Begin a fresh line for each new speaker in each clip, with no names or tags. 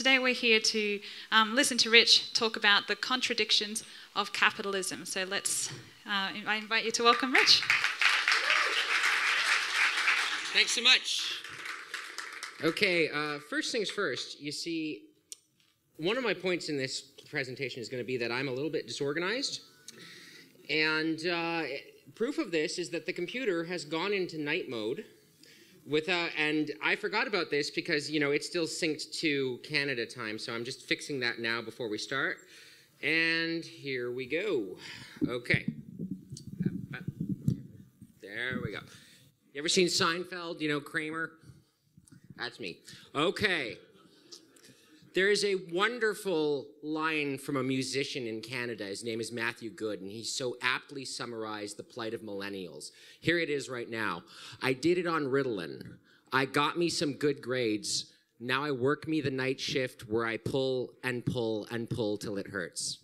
today we're here to listen to Rich talk about the contradictions of capitalism. So I invite you to welcome Rich.
Thanks so much. Okay, first things first, you see, one of my points in this presentation is going to be that I'm a little bit disorganized. And proof of this is that the computer has gone into night mode and I forgot about this because, you know, it's still synced to Canada time, so I'm just fixing that now before we start. And here we go. Okay. There we go. You ever seen Seinfeld, you know, Kramer? That's me. Okay. There is a wonderful line from a musician in Canada. His name is Matthew Good, and he so aptly summarized the plight of millennials. Here it is right now. I did it on Ritalin. I got me some good grades. Now I work me the night shift where I pull and pull and pull till it hurts.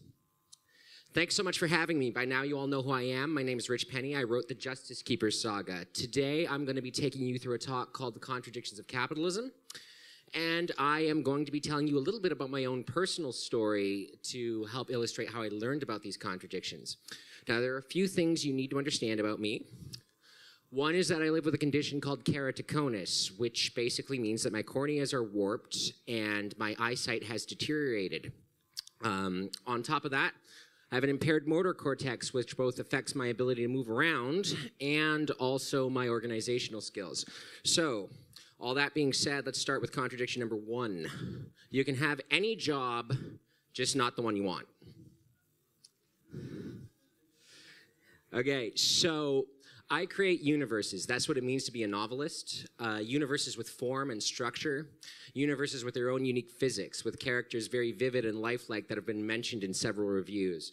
Thanks so much for having me. By now you all know who I am. My name is Rich Penny. I wrote the Justice Keepers saga. Today I'm going to be taking you through a talk called The Contradictions of Capitalism. And I am going to be telling you a little bit about my own personal story to help illustrate how I learned about these contradictions. Now, there are a few things you need to understand about me. One is that I live with a condition called keratoconus, which basically means that my corneas are warped and my eyesight has deteriorated. On top of that, I have an impaired motor cortex, which both affects my ability to move around and also my organizational skills. So, all that being said, let's start with contradiction number 1. You can have any job, just not the one you want. Okay, so I create universes. That's what it means to be a novelist. Universes with form and structure. Universes with their own unique physics, with characters very vivid and lifelike that have been mentioned in several reviews.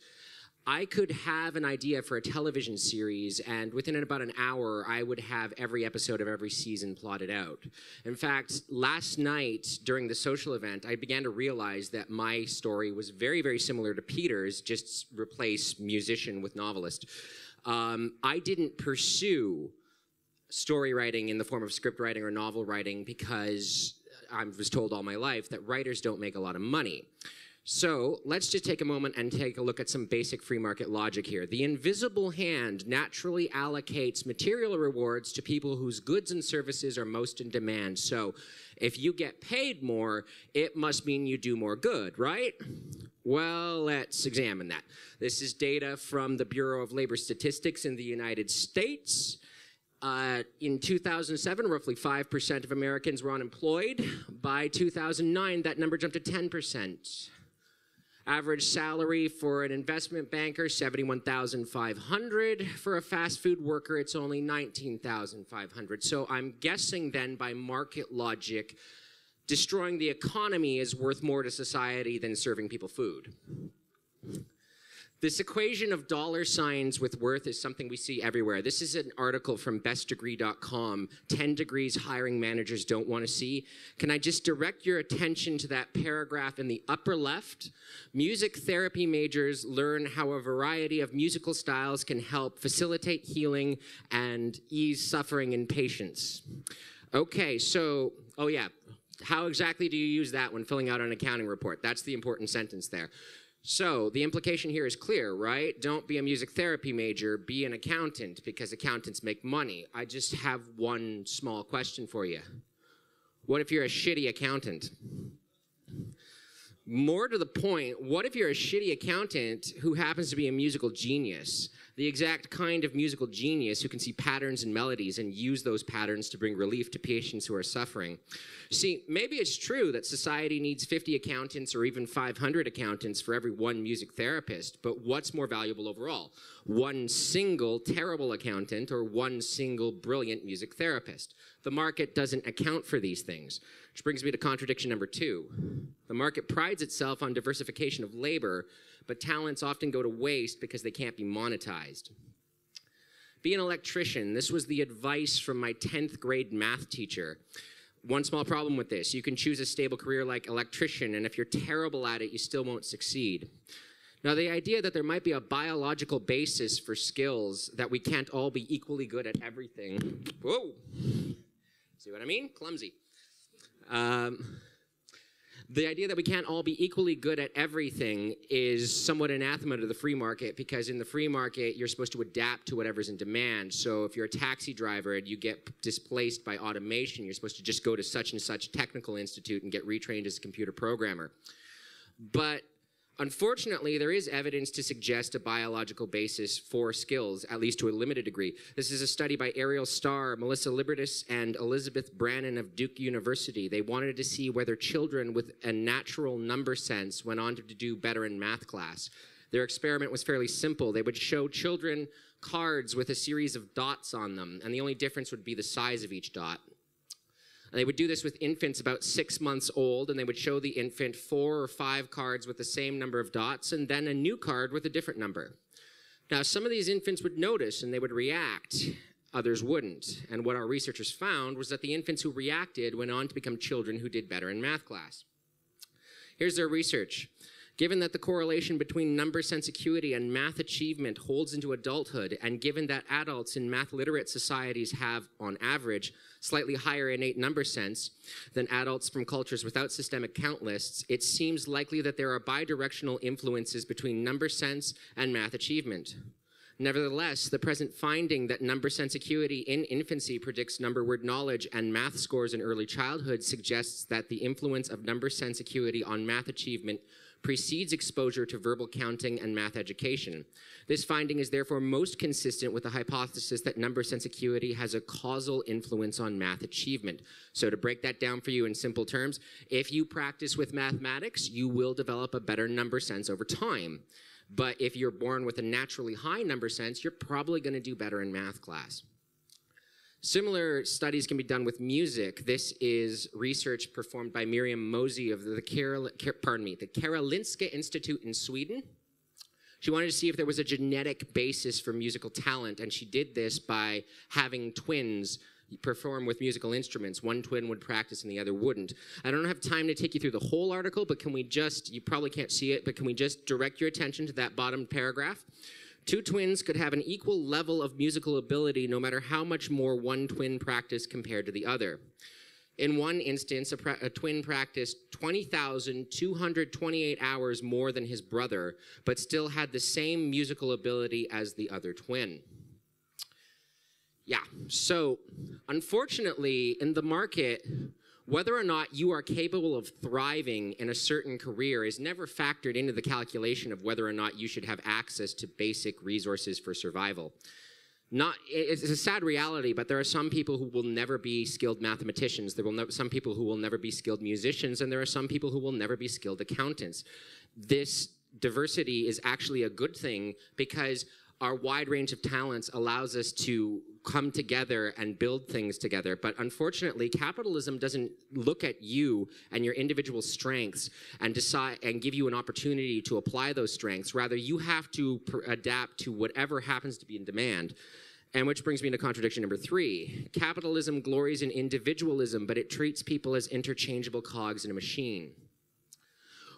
I could have an idea for a television series, and within about an hour, I would have every episode of every season plotted out. In fact, last night, during the social event, I began to realize that my story was very, very similar to Peter's, just replace musician with novelist. I didn't pursue story writing in the form of script writing or novel writing because I was told all my life that writers don't make a lot of money. So let's just take a moment and take a look at some basic free market logic here. The invisible hand naturally allocates material rewards to people whose goods and services are most in demand. So if you get paid more, it must mean you do more good, right? Well, let's examine that. This is data from the Bureau of Labor Statistics in the United States. In 2007, roughly 5% of Americans were unemployed. By 2009, that number jumped to 10%. Average salary for an investment banker, $71,500. For a fast food worker, it's only $19,500. So I'm guessing then by market logic, destroying the economy is worth more to society than serving people food. This equation of dollar signs with worth is something we see everywhere. This is an article from bestdegree.com, 10 degrees hiring managers don't want to see. Can I just direct your attention to that paragraph in the upper left? Music therapy majors learn how a variety of musical styles can help facilitate healing and ease suffering in patients. Okay, so, oh yeah, how exactly do you use that when filling out an accounting report? That's the important sentence there. So the implication here is clear, right? Don't be a music therapy major, be an accountant, because accountants make money. I just have one small question for you. What if you're a shitty accountant? More to the point, what if you're a shitty accountant who happens to be a musical genius? The exact kind of musical genius who can see patterns and melodies and use those patterns to bring relief to patients who are suffering. See, maybe it's true that society needs 50 accountants or even 500 accountants for every one music therapist, but what's more valuable overall? One single terrible accountant or one single brilliant music therapist? The market doesn't account for these things. Which brings me to contradiction number 2. The market prides itself on diversification of labor, but talents often go to waste because they can't be monetized. Be an electrician. This was the advice from my 10th grade math teacher. One small problem with this, you can choose a stable career like electrician, and if you're terrible at it, you still won't succeed. Now, the idea that there might be a biological basis for skills, that we can't all be equally good at everything. Whoa. See what I mean? Clumsy. The idea that we can't all be equally good at everything is somewhat anathema to the free market, because in the free market, you're supposed to adapt to whatever's in demand. So if you're a taxi driver and you get displaced by automation, you're supposed to just go to such and such technical institute and get retrained as a computer programmer. But unfortunately, there is evidence to suggest a biological basis for skills, at least to a limited degree. This is a study by Ariel Starr, Melissa Libertis, and Elizabeth Brannon of Duke University. They wanted to see whether children with a natural number sense went on to do better in math class. Their experiment was fairly simple. They would show children cards with a series of dots on them, and the only difference would be the size of each dot. And they would do this with infants about 6 months old, and they would show the infant 4 or 5 cards with the same number of dots, and then a new card with a different number. Now, some of these infants would notice and they would react, others wouldn't. And what our researchers found was that the infants who reacted went on to become children who did better in math class. Here's their research. Given that the correlation between number sense acuity and math achievement holds into adulthood, and given that adults in math-literate societies have, on average, slightly higher innate number sense than adults from cultures without systemic count lists, it seems likely that there are bidirectional influences between number sense and math achievement. Nevertheless, the present finding that number sense acuity in infancy predicts number word knowledge and math scores in early childhood suggests that the influence of number sense acuity on math achievement precedes exposure to verbal counting and math education. This finding is therefore most consistent with the hypothesis that number sense acuity has a causal influence on math achievement. So to break that down for you in simple terms, if you practice with mathematics, you will develop a better number sense over time. But if you're born with a naturally high number sense, you're probably going to do better in math class. Similar studies can be done with music. This is research performed by Miriam Mosey of the Karolinska Institute in Sweden. She wanted to see if there was a genetic basis for musical talent, and she did this by having twins perform with musical instruments. One twin would practice and the other wouldn't. I don't have time to take you through the whole article, but can we just, you probably can't see it, but can we just direct your attention to that bottom paragraph? 2 twins could have an equal level of musical ability no matter how much more one twin practiced compared to the other. In one instance, a twin practiced 20,228 hours more than his brother, but still had the same musical ability as the other twin. Yeah, so unfortunately, in the market, whether or not you are capable of thriving in a certain career is never factored into the calculation of whether or not you should have access to basic resources for survival. It's a sad reality, but there are some people who will never be skilled mathematicians. There will some people who will never be skilled musicians, and there are some people who will never be skilled accountants. This diversity is actually a good thing because our wide range of talents allows us to come together and build things together. But unfortunately, capitalism doesn't look at you and your individual strengths and decide and give you an opportunity to apply those strengths. Rather, you have to adapt to whatever happens to be in demand. And which brings me to contradiction number 3. Capitalism glories in individualism, but it treats people as interchangeable cogs in a machine.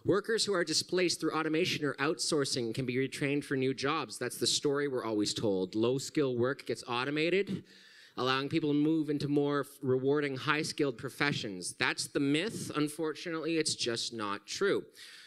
Workers who are displaced through automation or outsourcing can be retrained for new jobs. That's the story we're always told. Low-skill work gets automated, allowing people to move into more rewarding, high-skilled professions. That's the myth. Unfortunately, it's just not true.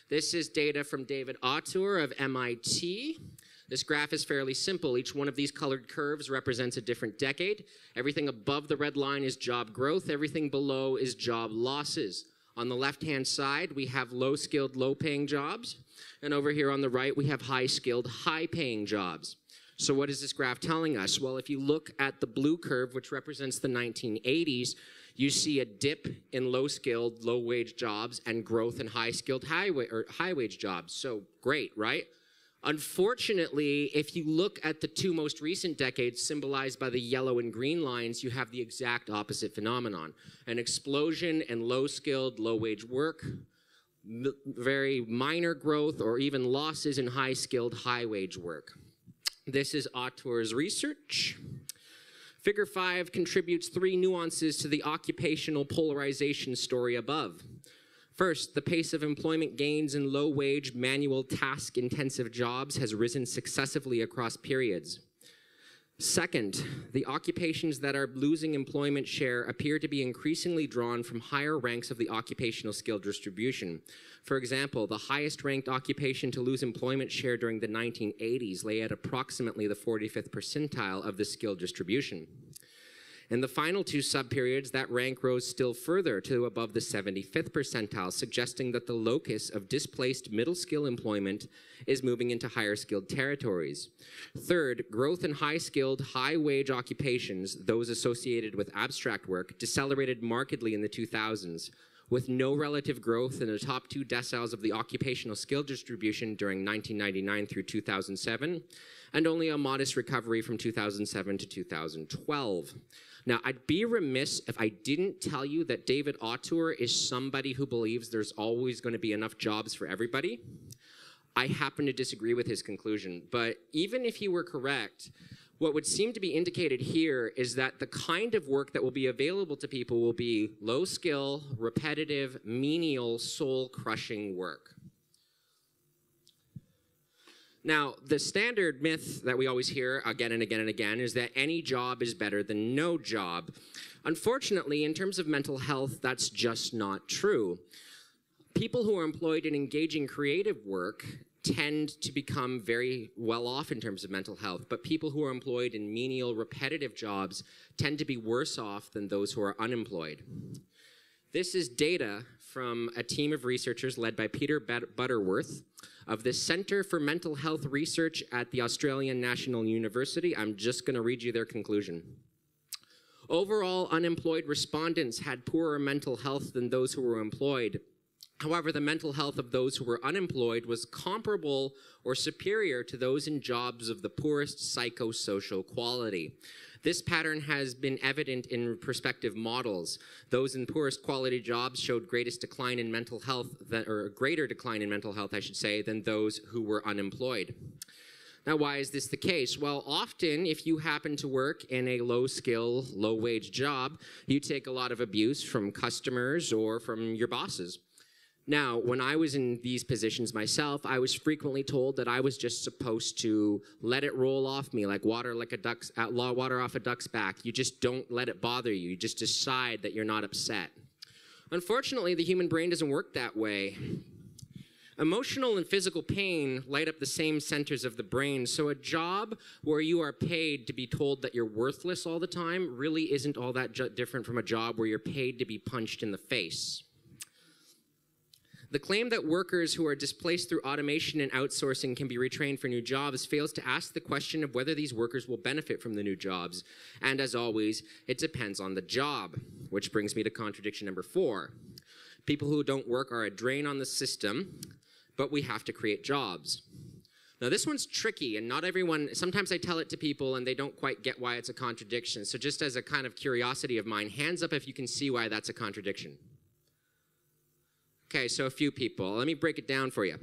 This is data from David Autor of MIT. This graph is fairly simple. Each one of these colored curves represents a different decade. Everything above the red line is job growth. Everything below is job losses. On the left-hand side, we have low-skilled, low-paying jobs. And over here on the right, we have high-skilled, high-paying jobs. So what is this graph telling us? Well, if you look at the blue curve, which represents the 1980s, you see a dip in low-skilled, low-wage jobs and growth in high-skilled, high-wage jobs. So great, right? Unfortunately, if you look at the 2 most recent decades, symbolized by the yellow and green lines, you have the exact opposite phenomenon. An explosion in low-skilled, low-wage work, very minor growth or even losses in high-skilled, high-wage work. This is Autor's research. Figure 5 contributes 3 nuances to the occupational polarization story above. First, the pace of employment gains in low-wage, manual, task-intensive jobs has risen successively across periods. Second, the occupations that are losing employment share appear to be increasingly drawn from higher ranks of the occupational skill distribution. For example, the highest ranked occupation to lose employment share during the 1980s lay at approximately the 45th percentile of the skill distribution. In the final two subperiods, that rank rose still further to above the 75th percentile, suggesting that the locus of displaced middle skill employment is moving into higher skilled territories. Third, growth in high skilled, high wage occupations, those associated with abstract work, decelerated markedly in the 2000s, with no relative growth in the top two deciles of the occupational skill distribution during 1999 through 2007, and only a modest recovery from 2007 to 2012. Now, I'd be remiss if I didn't tell you that David Autor is somebody who believes there's always going to be enough jobs for everybody. I happen to disagree with his conclusion, but even if he were correct, what would seem to be indicated here is that the kind of work that will be available to people will be low skill, repetitive, menial, soul-crushing work. Now, the standard myth that we always hear again and again and again is that any job is better than no job. Unfortunately, in terms of mental health, that's just not true. People who are employed in engaging creative work tend to become very well off in terms of mental health, but people who are employed in menial, repetitive jobs tend to be worse off than those who are unemployed. This is data from a team of researchers led by Peter Butterworth of the Center for Mental Health Research at the Australian National University. I'm just going to read you their conclusion. Overall, unemployed respondents had poorer mental health than those who were employed. However, the mental health of those who were unemployed was comparable or superior to those in jobs of the poorest psychosocial quality. This pattern has been evident in prospective models. Those in poorest quality jobs showed greatest decline in mental health, or greater decline in mental health, I should say, than those who were unemployed. Now, why is this the case? Well, often, if you happen to work in a low-skill, low-wage job, you take a lot of abuse from customers or from your bosses. Now, when I was in these positions myself, I was frequently told that I was just supposed to let it roll off me like water off a duck's back. You just don't let it bother you. You just decide that you're not upset. Unfortunately, the human brain doesn't work that way. Emotional and physical pain light up the same centers of the brain, so a job where you are paid to be told that you're worthless all the time really isn't all that different from a job where you're paid to be punched in the face. The claim that workers who are displaced through automation and outsourcing can be retrained for new jobs fails to ask the question of whether these workers will benefit from the new jobs. And as always, it depends on the job, which brings me to contradiction number 4. People who don't work are a drain on the system, but we have to create jobs. Now, this one's tricky, and not everyone, sometimes I tell it to people and they don't quite get why it's a contradiction. So just as a kind of curiosity of mine, hands up if you can see why that's a contradiction. Okay, so a few people. Let me break it down for you.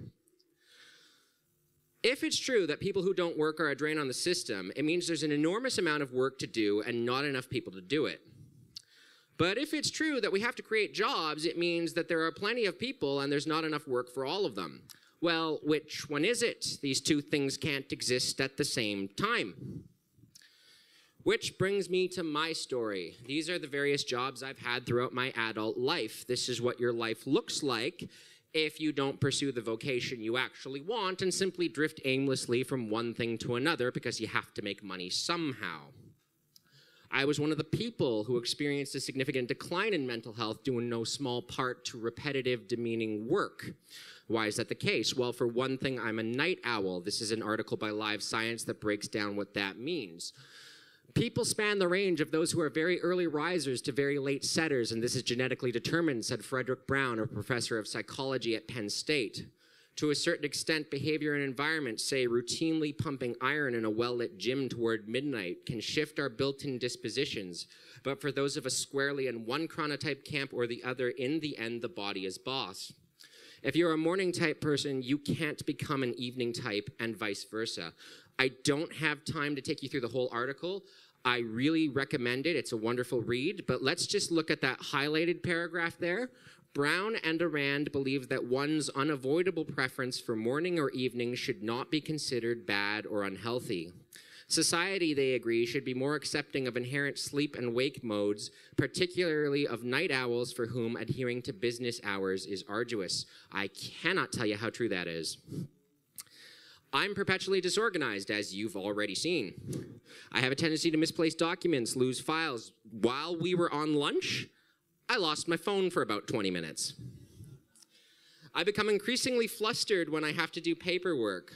If it's true that people who don't work are a drain on the system, it means there's an enormous amount of work to do and not enough people to do it. But if it's true that we have to create jobs, it means that there are plenty of people and there's not enough work for all of them. Well, which one is it? These two things can't exist at the same time. Which brings me to my story. These are the various jobs I've had throughout my adult life. This is what your life looks like if you don't pursue the vocation you actually want and simply drift aimlessly from one thing to another because you have to make money somehow. I was one of the people who experienced a significant decline in mental health due in no small part to repetitive, demeaning work. Why is that the case? Well, for one thing, I'm a night owl. This is an article by Live Science that breaks down what that means. People span the range of those who are very early risers to very late setters, and this is genetically determined, said Frederick Brown, a professor of psychology at Penn State. To a certain extent, behavior and environment, say routinely pumping iron in a well-lit gym toward midnight, can shift our built-in dispositions. But for those of us squarely in one chronotype camp or the other, in the end, the body is boss. If you're a morning type person, you can't become an evening type, and vice versa. I don't have time to take you through the whole article. I really recommend it. It's a wonderful read, but let's just look at that highlighted paragraph there. Brown and Arand believe that one's unavoidable preference for morning or evening should not be considered bad or unhealthy. Society, they agree, should be more accepting of inherent sleep and wake modes, particularly of night owls for whom adhering to business hours is arduous. I cannot tell you how true that is. I'm perpetually disorganized, as you've already seen. I have a tendency to misplace documents, lose files. While we were on lunch, I lost my phone for about 20 minutes. I become increasingly flustered when I have to do paperwork.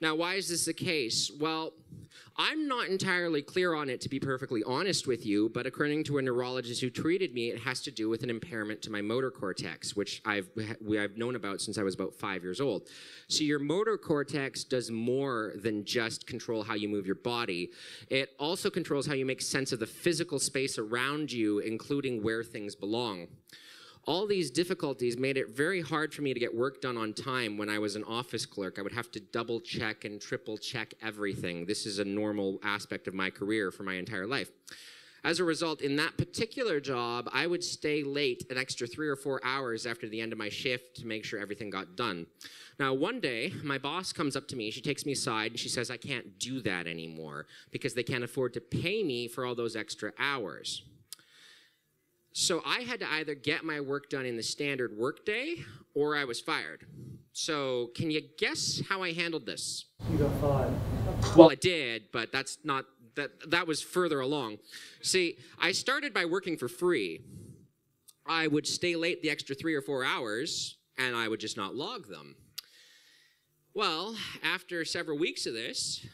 Now, why is this the case? Well, I'm not entirely clear on it, to be perfectly honest with you, but according to a neurologist who treated me, it has to do with an impairment to my motor cortex, which I've known about since I was about 5 years old. So your motor cortex does more than just control how you move your body. It also controls how you make sense of the physical space around you, including where things belong. All these difficulties made it very hard for me to get work done on time when I was an office clerk. I would have to double check and triple check everything. This is a normal aspect of my career for my entire life. As a result, in that particular job, I would stay late an extra 3 or 4 hours after the end of my shift to make sure everything got done. Now, one day, my boss comes up to me, she takes me aside, and she says I can't do that anymore because they can't afford to pay me for all those extra hours. So I had to either get my work done in the standard workday, or I was fired. So can you guess how I handled this?
You got fired.
Well, I did, but that's not, that was further along. See, I started by working for free. I would stay late the extra 3 or 4 hours, and I would just not log them. Well, after several weeks of this,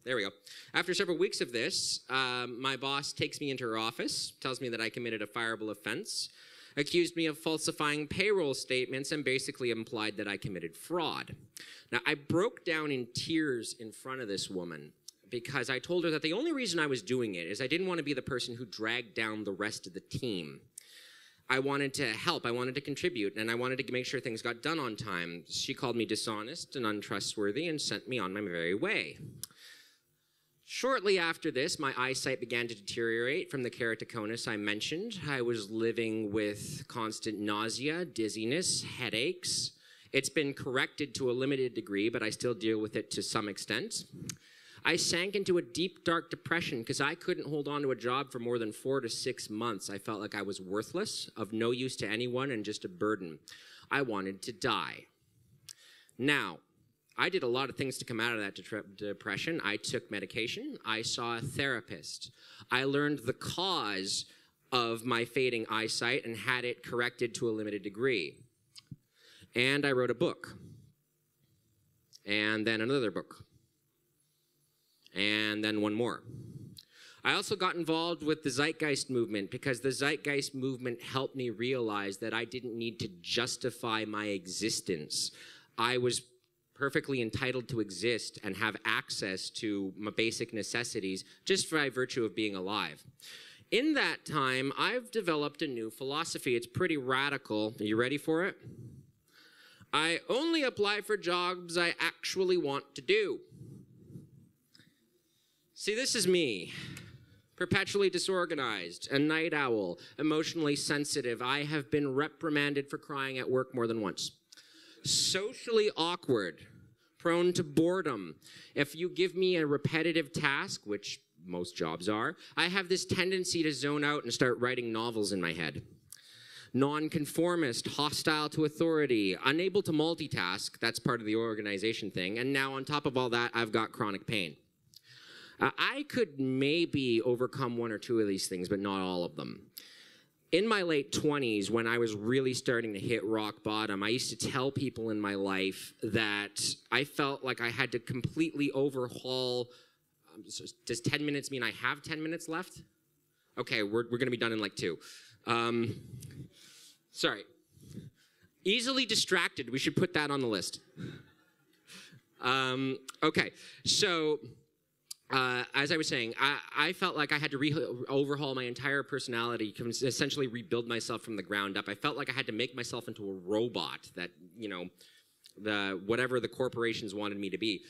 there we go. After several weeks of this, my boss takes me into her office, tells me that I committed a fireable offense, accused me of falsifying payroll statements, and basically implied that I committed fraud. Now, I broke down in tears in front of this woman because I told her that the only reason I was doing it is I didn't want to be the person who dragged down the rest of the team. I wanted to help, I wanted to contribute, and I wanted to make sure things got done on time. She called me dishonest and untrustworthy and sent me on my merry way. Shortly after this, my eyesight began to deteriorate from the keratoconus I mentioned. I was living with constant nausea, dizziness, headaches. It's been corrected to a limited degree, but I still deal with it to some extent. I sank into a deep, dark depression because I couldn't hold on to a job for more than 4 to 6 months. I felt like I was worthless, of no use to anyone, and just a burden. I wanted to die. Now, I did a lot of things to come out of that depression. I took medication. I saw a therapist. I learned the cause of my fading eyesight and had it corrected to a limited degree. And I wrote a book. And then another book. And then one more. I also got involved with the Zeitgeist movement because the Zeitgeist movement helped me realize that I didn't need to justify my existence. I was perfectly entitled to exist and have access to my basic necessities just by virtue of being alive. In that time, I've developed a new philosophy. It's pretty radical. Are you ready for it? I only apply for jobs I actually want to do. See, this is me. Perpetually disorganized, a night owl, emotionally sensitive. I have been reprimanded for crying at work more than once. Socially awkward, prone to boredom. If you give me a repetitive task, which most jobs are, I have this tendency to zone out and start writing novels in my head. Nonconformist, hostile to authority, unable to multitask, that's part of the organization thing, and now on top of all that, I've got chronic pain. I could maybe overcome 1 or 2 of these things, but not all of them. In my late 20s, when I was really starting to hit rock bottom, I used to tell people in my life that I felt like I had to completely overhaul. Does 10 minutes mean I have 10 minutes left? Okay, we're going to be done in like 2. Sorry. Easily distracted. We should put that on the list. Okay, so as I was saying, I felt like I had to overhaul my entire personality, essentially rebuild myself from the ground up. I felt like I had to make myself into a robot that, you know, whatever the corporations wanted me to be.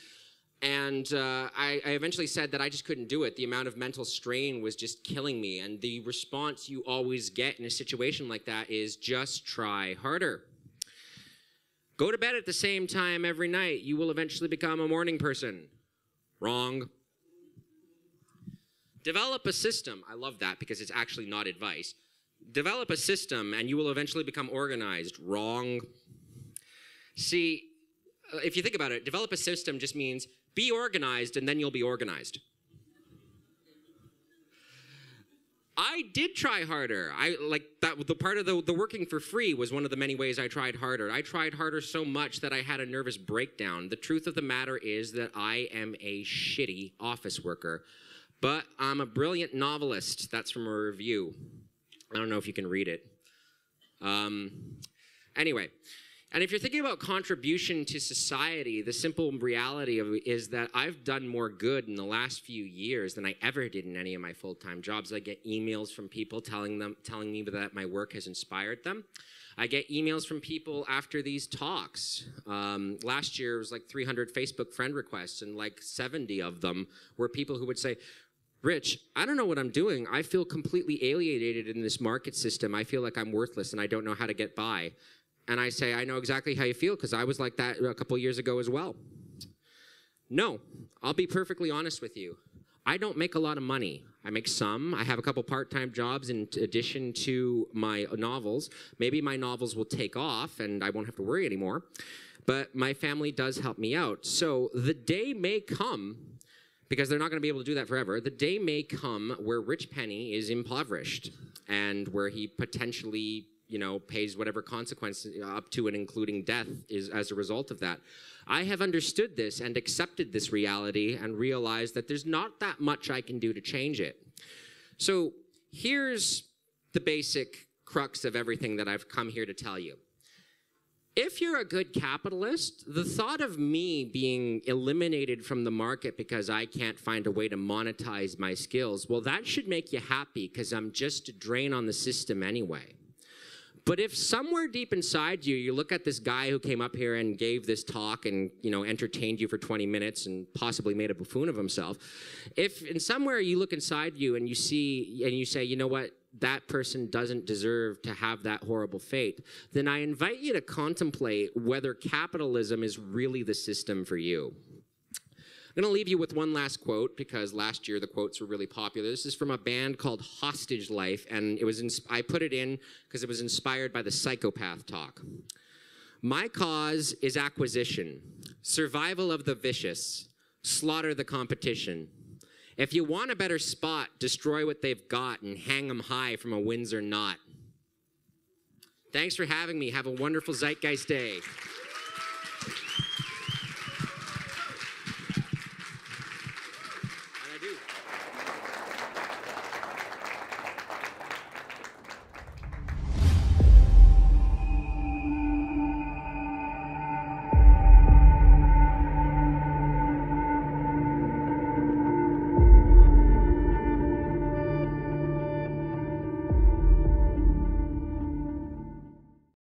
And I eventually said that I just couldn't do it. The amount of mental strain was just killing me. And the response you always get in a situation like that is just try harder. Go to bed at the same time every night. You will eventually become a morning person. Wrong. Develop a system. I love that because it's actually not advice. Develop a system and you will eventually become organized. Wrong. See, if you think about it, develop a system just means be organized and then you'll be organized. I did try harder. The part of the working for free was one of the many ways I tried harder. I tried harder so much that I had a nervous breakdown. The truth of the matter is that I am a shitty office worker, but I'm a brilliant novelist. That's from a review. I don't know if you can read it. Anyway, and if you're thinking about contribution to society, the simple reality of it is that I've done more good in the last few years than I ever did in any of my full-time jobs. I get emails from people telling me that my work has inspired them. I get emails from people after these talks. Last year, it was like 300 Facebook friend requests, and like 70 of them were people who would say, Rich, I don't know what I'm doing. I feel completely alienated in this market system. I feel like I'm worthless and I don't know how to get by. And I say, I know exactly how you feel because I was like that a couple years ago as well. No, I'll be perfectly honest with you. I don't make a lot of money. I make some. I have a couple part-time jobs in addition to my novels. Maybe my novels will take off and I won't have to worry anymore. But my family does help me out. So the day may come, because they're not going to be able to do that forever, the day may come where Rich Penny is impoverished and where he potentially pays whatever consequence up to and including death is as a result of that. I have understood this and accepted this reality and realized that there's not that much I can do to change it. So here's the basic crux of everything that I've come here to tell you. If you're a good capitalist, the thought of me being eliminated from the market because I can't find a way to monetize my skills, well, that should make you happy because I'm just a drain on the system anyway. But if somewhere deep inside you, you look at this guy who came up here and gave this talk and, entertained you for 20 minutes and possibly made a buffoon of himself, if in somewhere you look inside you and you see, and you say, you know what, that person doesn't deserve to have that horrible fate, then I invite you to contemplate whether capitalism is really the system for you. I'm going to leave you with one last quote because last year the quotes were really popular. This is from a band called Hostage Life, and I put it in because it was inspired by the Psychopath talk. My cause is acquisition, survival of the vicious, slaughter the competition. If you want a better spot, destroy what they've got and hang them high from a Windsor knot. Thanks for having me. Have a wonderful Zeitgeist day.